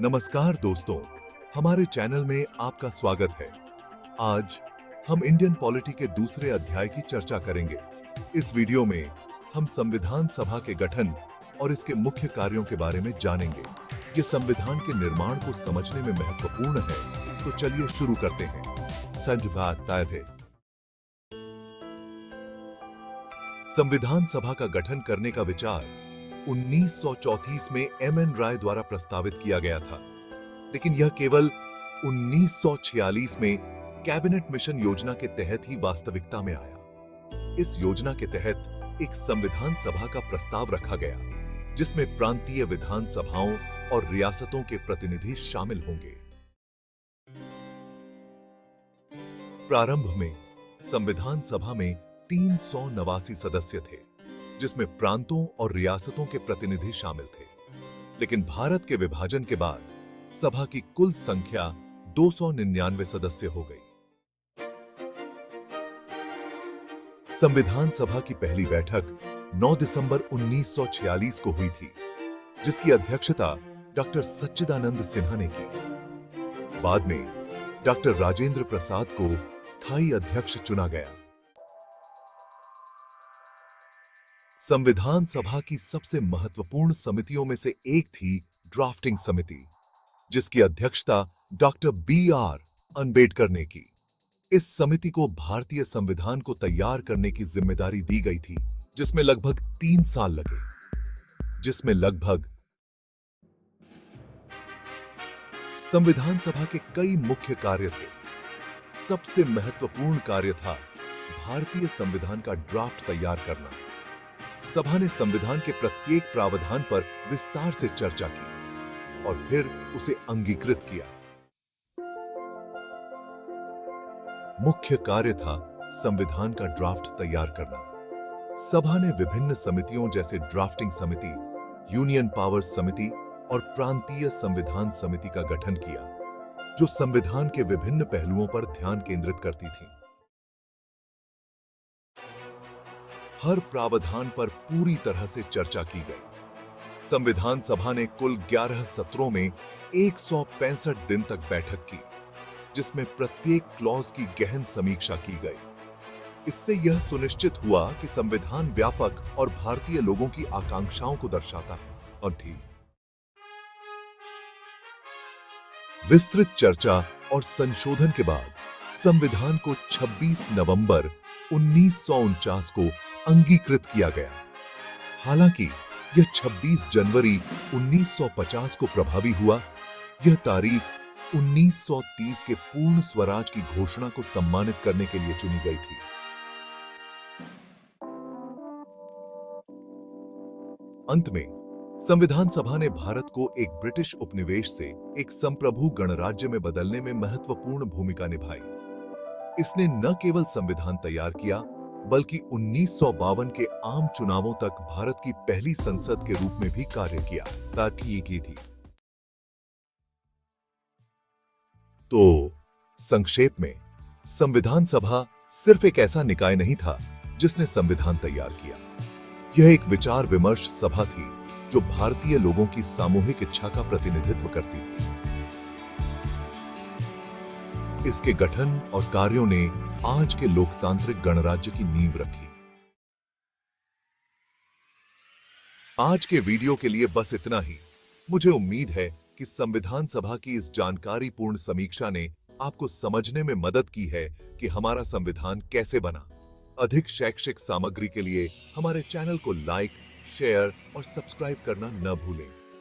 नमस्कार दोस्तों, हमारे चैनल में आपका स्वागत है। आज हम इंडियन पॉलिटी के दूसरे अध्याय की चर्चा करेंगे। इस वीडियो में हम संविधान सभा के गठन और इसके मुख्य कार्यों के बारे में जानेंगे। ये संविधान के निर्माण को समझने में महत्वपूर्ण है, तो चलिए शुरू करते हैं। संविधान सभा का गठन करने का विचार 1934 में एम.एन. राय द्वारा प्रस्तावित किया गया था, लेकिन यह केवल 1946 में कैबिनेट मिशन योजना के तहत ही वास्तविकता में आया। इस योजना के तहत एक संविधान सभा का प्रस्ताव रखा गया, जिसमें प्रांतीय विधान सभाओं और रियासतों के प्रतिनिधि शामिल होंगे। प्रारंभ में संविधान सभा में 389 सदस्य थे, जिसमें प्रांतों और रियासतों के प्रतिनिधि शामिल थे। लेकिन भारत के विभाजन के बाद सभा की कुल संख्या 299 सदस्य हो गई। संविधान सभा की पहली बैठक 9 दिसंबर 1946 को हुई थी, जिसकी अध्यक्षता डॉक्टर सच्चिदानंद सिन्हा ने की। बाद में डॉक्टर राजेंद्र प्रसाद को स्थायी अध्यक्ष चुना गया। संविधान सभा की सबसे महत्वपूर्ण समितियों में से एक थी ड्राफ्टिंग समिति, जिसकी अध्यक्षता डॉक्टर बी.आर. अंबेडकर ने की। इस समिति को भारतीय संविधान को तैयार करने की जिम्मेदारी दी गई थी, जिसमें लगभग 3 साल लगे। संविधान सभा के कई मुख्य कार्य थे। सबसे महत्वपूर्ण कार्य था भारतीय संविधान का ड्राफ्ट तैयार करना। सभा ने संविधान के प्रत्येक प्रावधान पर विस्तार से चर्चा की और फिर उसे अंगीकृत किया। मुख्य कार्य था संविधान का ड्राफ्ट तैयार करना। सभा ने विभिन्न समितियों जैसे ड्राफ्टिंग समिति, यूनियन पावर्स समिति और प्रांतीय संविधान समिति का गठन किया, जो संविधान के विभिन्न पहलुओं पर ध्यान केंद्रित करती थी। हर प्रावधान पर पूरी तरह से चर्चा की गई। संविधान सभा ने कुल 11 सत्रों में 165 दिन तक बैठक की, जिसमें प्रत्येक क्लॉज की गहन समीक्षा की गई। इससे यह सुनिश्चित हुआ कि संविधान व्यापक और भारतीय लोगों की आकांक्षाओं को दर्शाता है और थी। विस्तृत चर्चा और संशोधन के बाद संविधान को 26 नवंबर 1949 को अंगीकृत किया गया। हालांकि यह 26 जनवरी 1950 को प्रभावी हुआ। यह तारीख 1930 के पूर्ण स्वराज की घोषणा को सम्मानित करने के लिए चुनी गई थी। अंत में संविधान सभा ने भारत को एक ब्रिटिश उपनिवेश से एक संप्रभु गणराज्य में बदलने में महत्वपूर्ण भूमिका निभाई। इसने न केवल संविधान तैयार किया, बल्कि 1952 के आम चुनावों तक भारत की पहली संसद के रूप में भी कार्य किया थी। तो संक्षेप में, संविधान सभा सिर्फ एक ऐसा निकाय नहीं था जिसने संविधान तैयार किया। यह एक विचार विमर्श सभा थी जो भारतीय लोगों की सामूहिक इच्छा का प्रतिनिधित्व करती थी। इसके गठन और कार्यों ने आज के लोकतांत्रिक गणराज्य की नींव रखी। आज के वीडियो के लिए बस इतना ही। मुझे उम्मीद है कि संविधान सभा की इस जानकारीपूर्ण समीक्षा ने आपको समझने में मदद की है कि हमारा संविधान कैसे बना। अधिक शैक्षिक सामग्री के लिए हमारे चैनल को लाइक, शेयर और सब्सक्राइब करना न भूलें।